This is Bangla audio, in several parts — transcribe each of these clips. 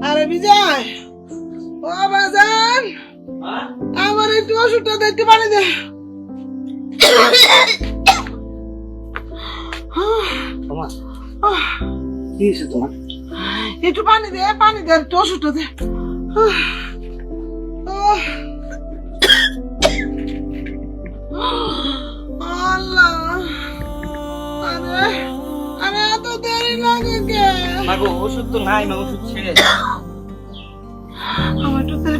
আরে বিজয়, ও বাজান, আমার একটু ওষুধটা দেখতে পানি দে। কি হয়েছে তোমার? একটু পানি দে, একটু ওষুধটা দে। আল্লাহ, আরে আরে এত দেরি লাগে কে? মাগো ওষুধ তো নাই, মা ওষুধ ছেড়ে আমার একটু তাহলে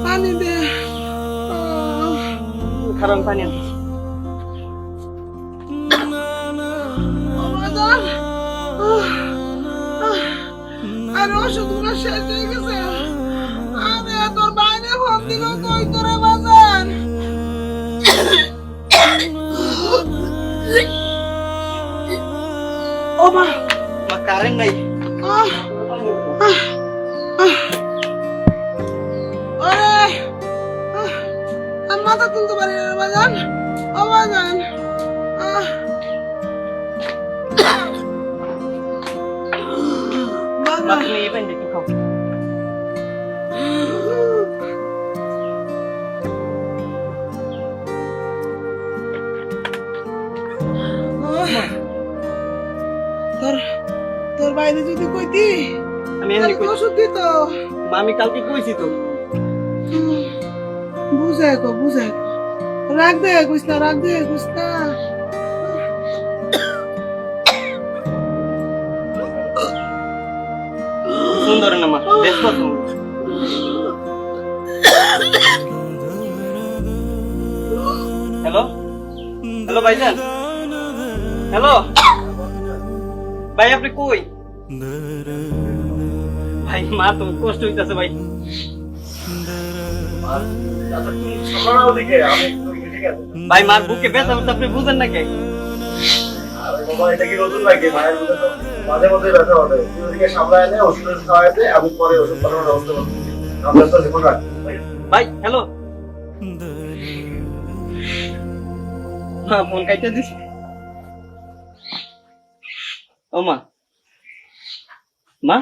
পানি দে। খারাপ পানি আনতেছি। আর ওষুধগুলো শেষ হয়ে গেছে। আরে তোর বাইরে ফোন দিল কই তোরে বাজান? ও মা, মা কারেন্ট নাই। ওরে আমি মাথা তুলতে পারি না রে বাজান। ও বাজান, মা তুমি এই পানি একটু খাও। তোর তোর বাইরে যদি কইতি আমি এখানে তাহলে তো ওষুধ দিত। মা আমি কালকে কইছি তো। বুঝায় কো রাগ দে কইস না, সুন্দর না মা, ব্যস্ত আছো? হ্যালো হ্যালো ভাইজান, হ্যালো ভাই, আপনি কই? ভাই মা তো কষ্ট হইতাছে ভাই। ভাই মার বুকে ব্যথা হচ্ছে, আপনি বুঝেন না কে? মাঝে মধ্যে ব্যথা হবে, তুই ওদিকে সামলায় এনে ওষুধ খাওয়াই দে, আমি পরে ওষুধ পাঠানোর ব্যবস্থা করছি। আমরা তো দেখুন রাখ ভাই হ্যালো, ফোন কাইটা দিস। ও মা, মা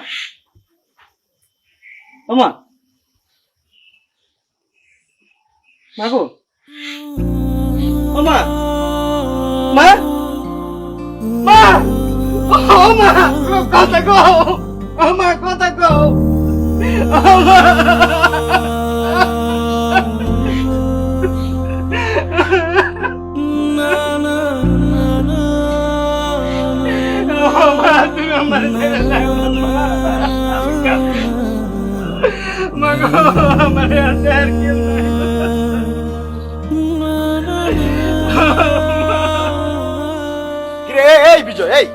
ও মা, মা গো, ও মা, মা মা, ও মা, কথা গো, ও মা কথা গো, ও মা, ও মা, তুমি আমার ছেড়ে যাও না, মা গো, আমার হাতে আর কেউ নাই। এই বিজয়, এই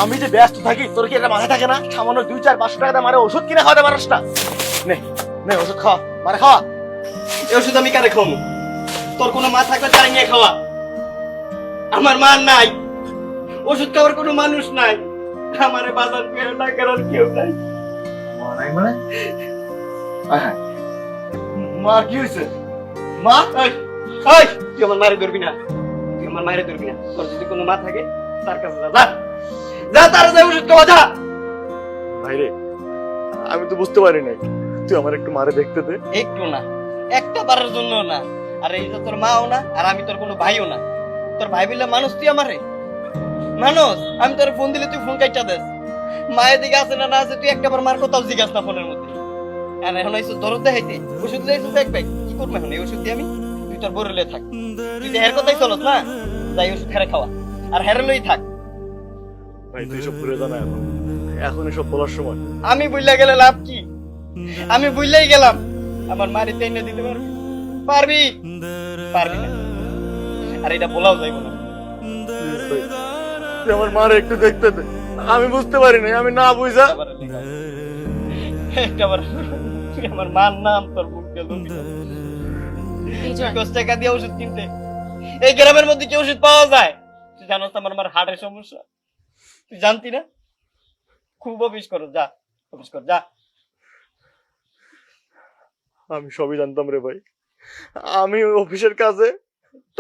আমি যে ব্যস্ত থাকি তোর কি এটা মাথায় থাকে না? সামান্য 2-4-500 টাকা মারে ওষুধ কিনে খাওয়াতে পারস না? নে নে ওষুধ খাওয়া, মারে খাওয়া। এই ওষুধ আমি কারে খাবো? তোর কোনো মা থাকলে তাই নিয়ে খাওয়া। আমার মা নাই, ওষুধ খাওয়ার কোনো মানুষ নাই, আমারে বাজার পেয়ে টাকার আর কেউ নাই। মা নাই মানে? মা কি হয়েছে? মা ওই তুই আমার মায়ের ধরবি না, তুই আমার মায়ের ধরবি না। তোর যদি কোনো মা থাকে তার কাছে যা, যা তার যা ওষুধ খাওয়া যা। ভাইরে, আমি তো বুঝতে পারি নাই, তুই আমার একটু মারে দেখতে দে। একটু না, একটা বারের জন্য না। আর এই যে তোর মাও না, আর আমি তোর কোনো ভাইও না। তোর ভাই বললে মানুষ তুই আমারে মানুষ? আমি তোর ফোন দিলে তুই ফোন কাইটা দেস। মায়ের দিকে আছে না না আছে তুই একটা বার মার কোথাও জিজ্ঞাস না ফোনের মধ্যে। আর এখন এসে দরদ দেখাইতে ওষুধ লেগেছে ব্যাগ ব্যাগ, কি করবো এখন এই ওষুধ দিয়ে আমি? তুই তোর বরলে থাক, তুই তো হের কথাই চলস না, যাই ওষুধ হেরে খাওয়া আর হেরে লই থাক। ভাই তুই সব ভুলে জানা, এখন এসব বলার সময়। আমি বুঝলা গেলে লাভ কি? আমি বুঝলেই গেলাম, আমার মারি তেইনে দিতে পারবি? পারবি পারবি না, আর এটা বলাও যাইব না। তুই আমার মারে একটু দেখতে দে, আমি বুঝতে পারি নাই, আমি না বুঝা। একেবারে তুই আমার মার নাম তোর বুকে লবি, 10 টাকা দিয়ে ওষুধ কিনতে এই গ্রামের মধ্যে কি ওষুধ পাওয়া যায়? তুই জানোস আমার মার হার্টের সমস্যা, তুই জানতি না? খুব অফিস করো, যা অফিস কর যা। আমি সবই জানতাম রে ভাই, আমি অফিসের কাজে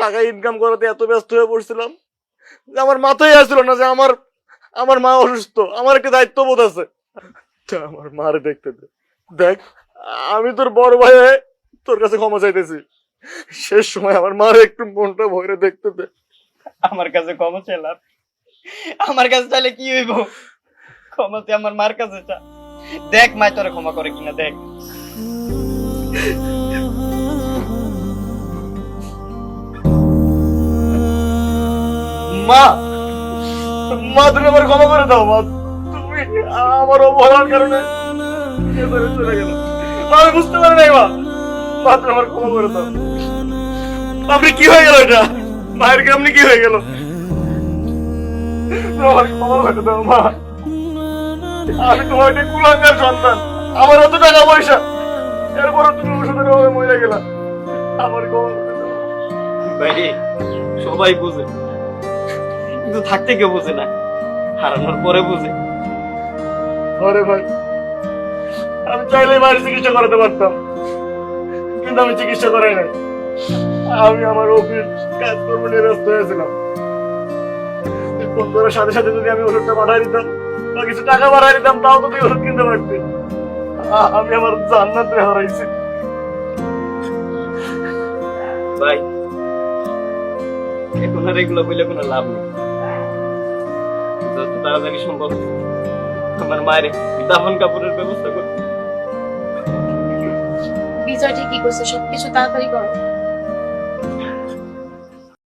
টাকা ইনকাম করাতে এত ব্যস্ত হয়ে পড়ছিলাম যে আমার মাথায় আসছিল না যে আমার মা অসুস্থ, আমার একটা দায়িত্ববোধ আছে। তা আমার মারে দেখতে দে। দেখ, আমি তোর বড় ভাই হয়ে তোর কাছে ক্ষমা চাইতেছি। শেষ সময় আমার মারে একটু মনটা ভরে দেখতে দে। আমার কাছে ক্ষমা চাইলাম, আমার কাছে চাইলে কি হইব? ক্ষমা তুই আমার মার কাছে চা, দেখ মা তোরে ক্ষমা করে কিনা দেখ। মা, মা তুমি আমার ক্ষমা করে দাও। মা, তুমি আমার অবহেলার কারণে এবারে চলে গেল। মা, আমি বুঝতে পারি নাই। মা, মা তুমি আমার ক্ষমা করে দাও। আপনি কি হয়ে গেল এটা? মায়ের কেমনি কি হয়ে গেল? আমার ক্ষমা করে দাও মা। আমি তোমার একটা কুলাঙ্গার সন্তান, আমার এত টাকা পয়সা, এরপরও তুমি ওষুধের অভাবে মরে গেলা। আমার ক্ষমা করে দাও। ভাই সবাই বুঝে, কিন্তু থাকতে কেউ বুঝে না, হারানোর পরে বুঝে। আরে ভাই, আমি চাইলে মায়ের চিকিৎসা করাতে পারতাম, কিন্তু আমি চিকিৎসা করাই নাই। আমি আমার অফিস কাজকর্ম নিয়ে ব্যস্ত হয়েছিলাম। তুই ফোন করার সাথে সাথে যদি আমি ওষুধটা পাঠাই দিতাম বা কিছু টাকা পাঠাই দিতাম, তাও তো তুই ওষুধ কিনতে পারতি। আমি আমার জান্নাতে হারাইছি। ভাই এখন আর এগুলো বললে কোনো লাভ নেই। যত তাড়াতাড়ি সম্ভব আমার মায়ের দাফন কাপড়ের ব্যবস্থা করতে। বিজয় ঠিকই করছে, সবকিছু তাড়াতাড়ি করো।